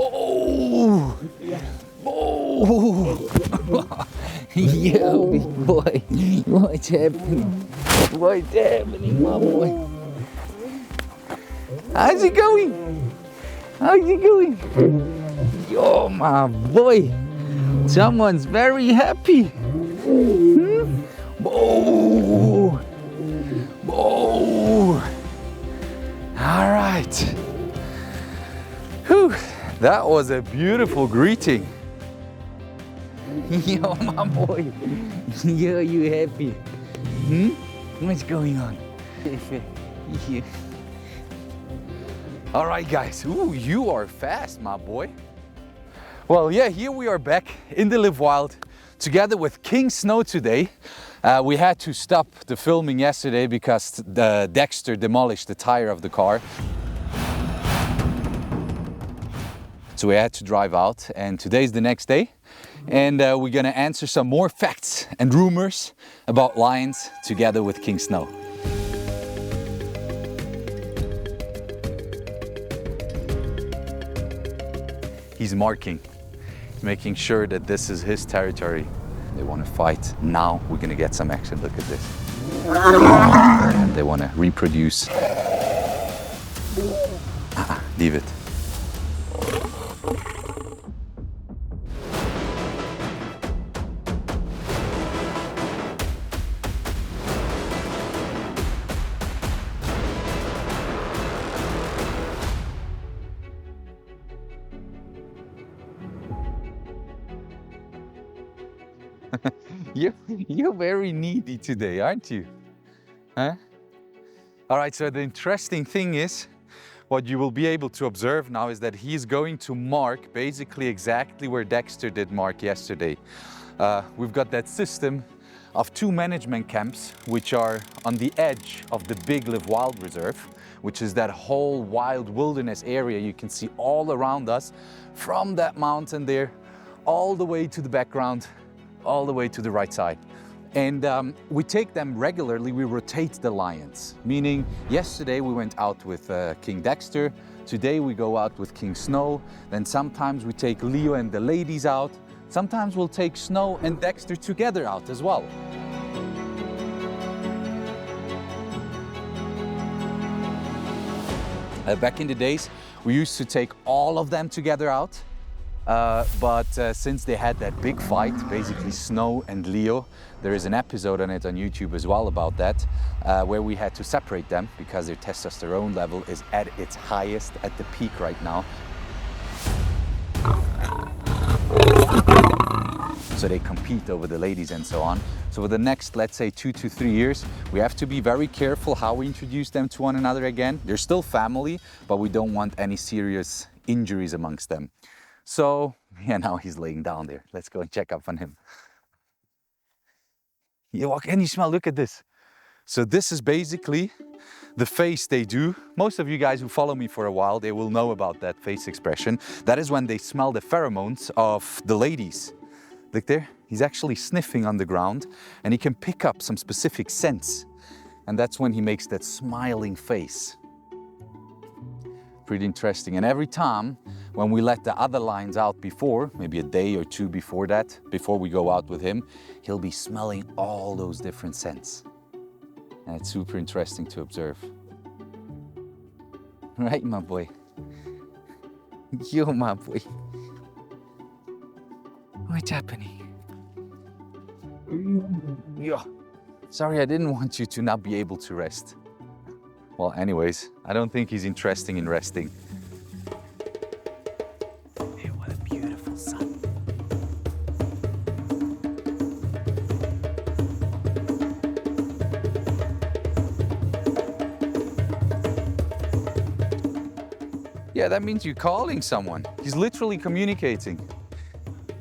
Oh! Oh! Yo, big boy, what's happening? What's happening, my boy? How's it going? How's it going? Yo, my boy, someone's very happy. Hmm? Whoa! Whoa! All right. Whew, that was a beautiful greeting. Yo, my boy. Yo, you happy? Hmm? What's going on? Yeah. All right, guys. Ooh, you are fast, my boy. Well, yeah, here we are back in the Live Wild together with King Snow today. We had to stop the filming yesterday because the Dexter demolished the tire of the car. So we had to drive out, and today's the next day. And we're gonna answer some more facts and rumors about lions together with King Snow. He's marking, making sure that this is his territory. They want to fight. Now we're gonna get some action. Look at this. And they want to reproduce. Leave it. You're very needy today, aren't you? Huh? All right, so the interesting thing is, what you will be able to observe now is that he's going to mark basically exactly where Dexter did mark yesterday. We've got that system of 2 management camps, which are on the edge of the big Live Wild Reserve, which is that whole wild wilderness area you can see all around us, from that mountain there, all the way to the background, all the way to the right side. And we take them regularly, we rotate the lions. Meaning, yesterday we went out with King Dexter, today we go out with King Snow, then sometimes we take Leo and the ladies out, sometimes we'll take Snow and Dexter together out as well. Back in the days, we used to take all of them together out. But since they had that big fight, basically Snow and Leo, there is an episode on it on YouTube as well about that, where we had to separate them because their testosterone level is at its highest, at the peak right now. So they compete over the ladies and so on. So for the next, let's say 2 to 3 years, we have to be very careful how we introduce them to one another again. They're still family, but we don't want any serious injuries amongst them. So, yeah, now he's laying down there. Let's go and check up on him. Yeah, what can you smell? Look at this. So this is basically the face they do. Most of you guys who follow me for a while, they will know about that face expression. That is when they smell the pheromones of the ladies. Look there, he's actually sniffing on the ground and he can pick up some specific scents. And that's when he makes that smiling face. Pretty interesting. And every time when we let the other lions out before, maybe a day or 2 before that, before we go out with him, he'll be smelling all those different scents. And it's super interesting to observe. Right, my boy? Yo, my boy. What's happening? Yeah. Sorry, I didn't want you to not be able to rest. Well, anyways, I don't think he's interested in resting. Hey, what a beautiful sun. Yeah, that means you're calling someone. He's literally communicating.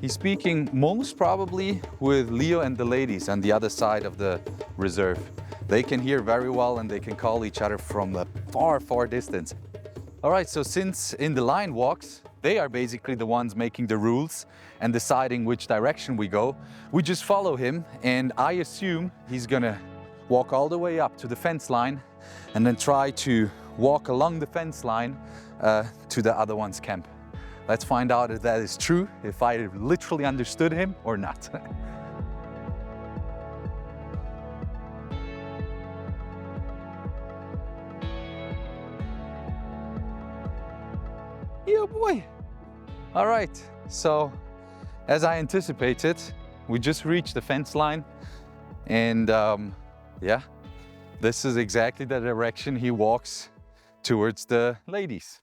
He's speaking most probably with Leo and the ladies on the other side of the reserve. They can hear very well and they can call each other from a far, far distance. All right, so since in the lion walks, they are basically the ones making the rules and deciding which direction we go. We just follow him, and I assume he's gonna walk all the way up to the fence line and then try to walk along the fence line to the other one's camp. Let's find out if that is true, if I literally understood him or not. Yeah, boy. All right, so as I anticipated, we just reached the fence line, and yeah, this is exactly the direction he walks towards the ladies.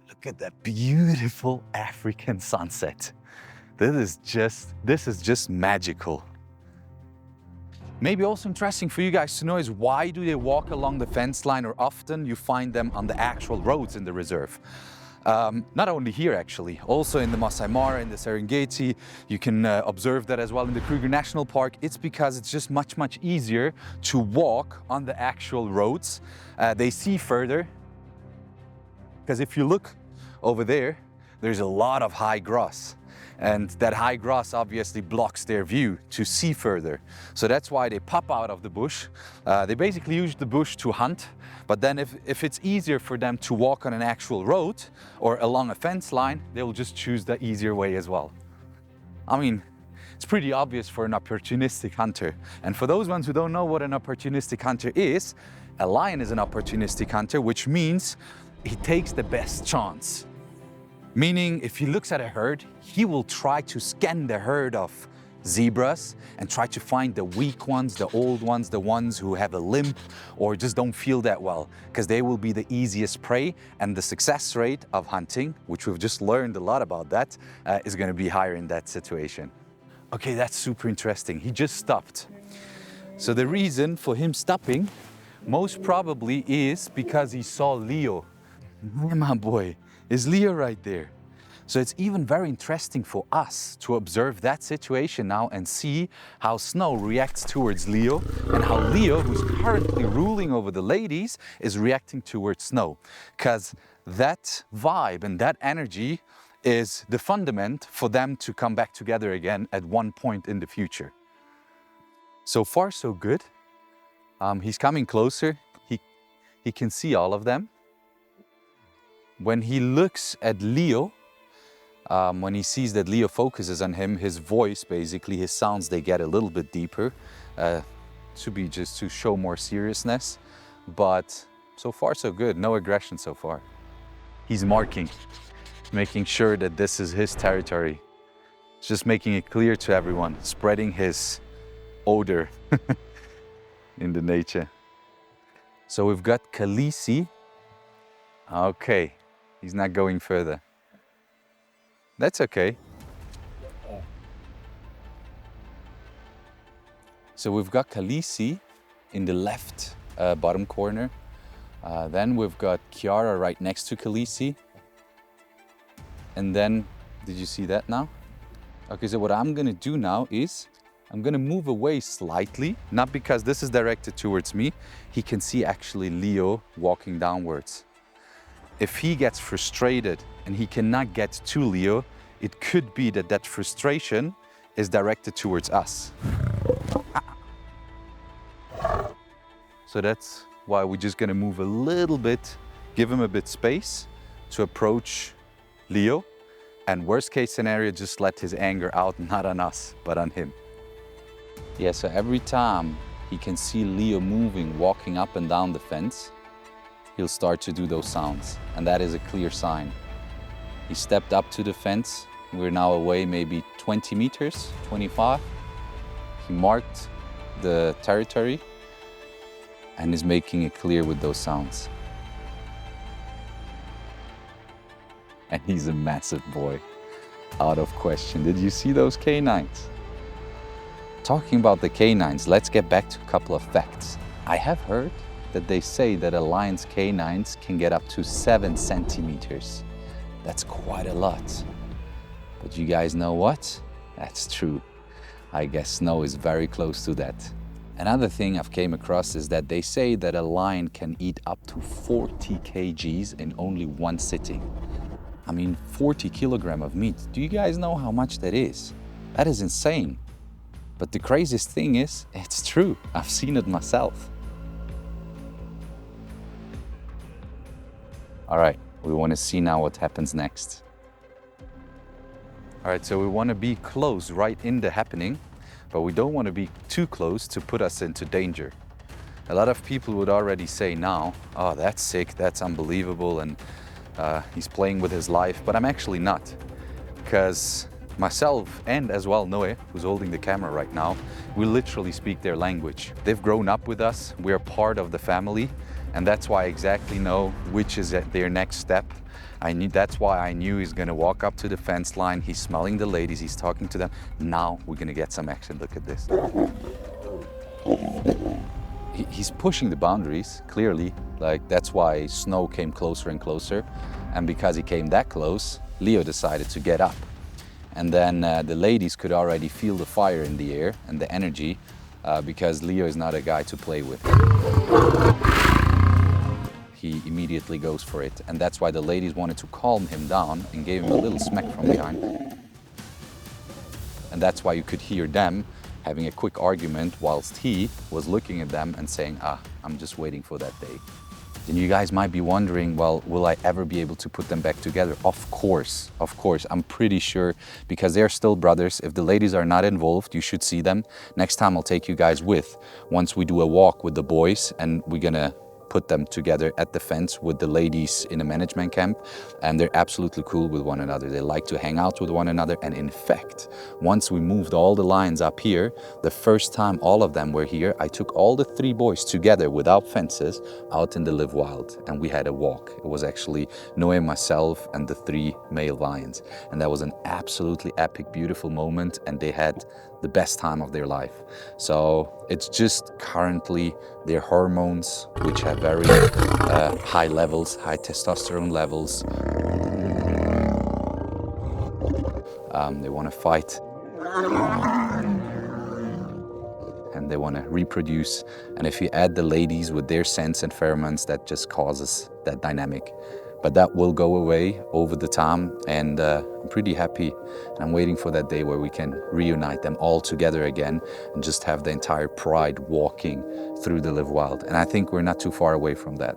Look at that beautiful African sunset. This is just magical. Maybe also interesting for you guys to know is why do they walk along the fence line, or often you find them on the actual roads in the reserve. Not only here actually, also in the Masai Mara, in the Serengeti, you can observe that as well in the Kruger National Park. It's because it's just much easier to walk on the actual roads. They see further, because if you look over there, there's a lot of high grass. And that high grass obviously blocks their view to see further. So that's why they pop out of the bush. They basically use the bush to hunt. But then if it's easier for them to walk on an actual road or along a fence line, they will just choose the easier way as well. I mean, it's pretty obvious for an opportunistic hunter. And for those ones who don't know what an opportunistic hunter is, a lion is an opportunistic hunter, which means he takes the best chance. Meaning, if he looks at a herd, he will try to scan the herd of zebras and try to find the weak ones, the old ones, the ones who have a limp or just don't feel that well, because they will be the easiest prey, and the success rate of hunting, which we've just learned a lot about that, is going to be higher in that situation. Okay, that's super interesting. He just stopped. So the reason for him stopping most probably is because he saw Leo. Yeah, my boy. Is Leo right there? So it's even very interesting for us to observe that situation now and see how Snow reacts towards Leo, and how Leo, who's currently ruling over the ladies, is reacting towards Snow. Because that vibe and that energy is the fundament for them to come back together again at one point in the future. So far, so good. He's coming closer. He can see all of them. When he looks at Leo, when he sees that Leo focuses on him, his voice, basically, his sounds, they get a little bit deeper, to be just to show more seriousness. But so far, so good. No aggression so far. He's marking, making sure that this is his territory. Just making it clear to everyone, spreading his odor in the nature. So we've got Khaleesi. Okay. He's not going further. That's okay. So we've got Khaleesi in the left bottom corner. Then we've got Kiara right next to Khaleesi. And then, did you see that now? Okay, so what I'm gonna do now is, I'm gonna move away slightly, not because this is directed towards me. He can see actually Leo walking downwards. If he gets frustrated and he cannot get to Leo, it could be that that frustration is directed towards us. So that's why we're just gonna move a little bit, give him a bit space to approach Leo. And worst case scenario, just let his anger out, not on us, but on him. Yeah, so every time he can see Leo moving, walking up and down the fence, he'll start to do those sounds, and that is a clear sign. He stepped up to the fence. We're now away maybe 20 meters, 25. He marked the territory and is making it clear with those sounds. And he's a massive boy, out of question. Did you see those canines? Talking about the canines, let's get back to a couple of facts. I have heard that they say that a lion's canines can get up to 7 centimeters. That's quite a lot. But you guys know what? That's true. I guess Snow is very close to that. Another thing I've came across is that they say that a lion can eat up to 40 kgs in only one sitting. I mean, 40 kilograms of meat. Do you guys know how much that is? That is insane. But the craziest thing is, it's true. I've seen it myself. All right, we want to see now what happens next. All right, so we want to be close right in the happening, but we don't want to be too close to put us into danger. A lot of people would already say now, oh, that's sick, that's unbelievable, and he's playing with his life, but I'm actually not. Because myself and as well Noe, who's holding the camera right now, we literally speak their language. They've grown up with us, we're part of the family, and that's why I exactly know which is their next step. That's why I knew he's gonna walk up to the fence line, he's smelling the ladies, he's talking to them. Now we're gonna get some action, look at this. He's pushing the boundaries, clearly. Like, that's why Snow came closer and closer. And because he came that close, Leo decided to get up. And then the ladies could already feel the fire in the air and the energy, because Leo is not a guy to play with. He immediately goes for it. And that's why the ladies wanted to calm him down and gave him a little smack from behind. And that's why you could hear them having a quick argument whilst he was looking at them and saying, I'm just waiting for that day. And you guys might be wondering, well, will I ever be able to put them back together? Of course, I'm pretty sure, because they're still brothers. If the ladies are not involved, you should see them. Next time I'll take you guys with, once we do a walk with the boys, and we're gonna put them together at the fence with the ladies in a management camp, and they're absolutely cool with one another. They like to hang out with one another, and in fact, once we moved all the lions up here, the first time all of them were here, I took all the 3 boys together without fences out in the live wild, and we had a walk. It was actually Noe, myself, and the 3 male lions, and that was an absolutely epic, beautiful moment, and they had the best time of their life. So it's just currently their hormones, which have very high levels, high testosterone levels. They want to fight. And they want to reproduce. And if you add the ladies with their scents and pheromones, that just causes that dynamic. But that will go away over the time, and I'm pretty happy. And I'm waiting for that day where we can reunite them all together again and just have the entire pride walking through the live wild. And I think we're not too far away from that.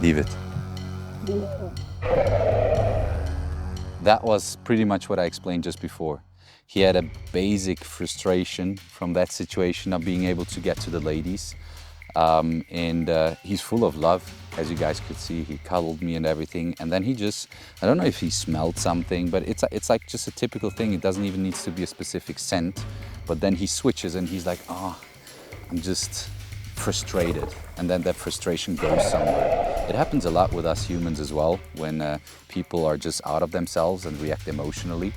Leave it. That was pretty much what I explained just before. He had a basic frustration from that situation of being able to get to the ladies. And he's full of love, as you guys could see. He cuddled me and everything. And then he just, I don't know if he smelled something, but it's like just a typical thing. It doesn't even need to be a specific scent. But then he switches and he's like, oh, I'm just frustrated. And then that frustration goes somewhere. It happens a lot with us humans as well, when people are just out of themselves and react emotionally.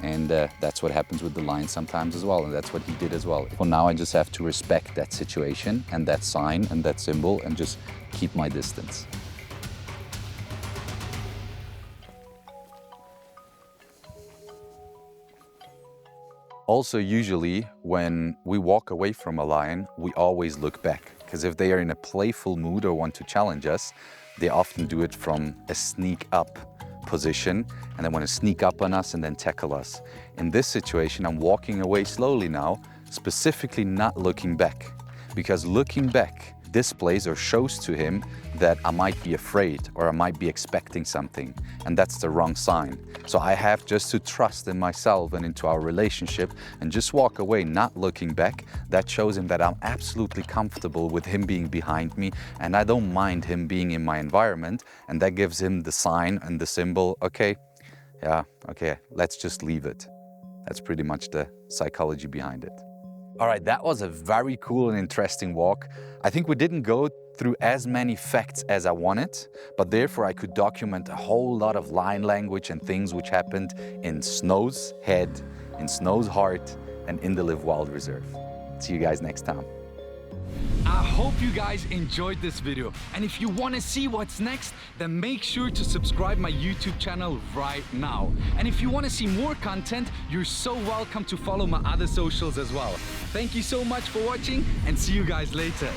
And that's what happens with the lion sometimes as well, and that's what he did as well. For now, I just have to respect that situation and that sign and that symbol and just keep my distance. Also, usually when we walk away from a lion, we always look back. Because if they are in a playful mood or want to challenge us, they often do it from a sneak up position, and they want to sneak up on us and then tackle us. In this situation, I'm walking away slowly now, specifically not looking back. Because looking back displays or shows to him that I might be afraid or I might be expecting something, and that's the wrong sign. So I have just to trust in myself and into our relationship and just walk away, not looking back. That shows him that I'm absolutely comfortable with him being behind me, and I don't mind him being in my environment, and that gives him the sign and the symbol, okay, yeah, okay, let's just leave it. That's pretty much the psychology behind it. All right, that was a very cool and interesting walk. I think we didn't go through as many facts as I wanted, but therefore I could document a whole lot of lion language and things which happened in Snow's head, in Snow's heart, and in the Live Wild Reserve. See you guys next time. I hope you guys enjoyed this video, and if you want to see what's next, then make sure to subscribe my YouTube channel right now. And if you want to see more content, you're so welcome to follow my other socials as well. Thank you so much for watching, and see you guys later.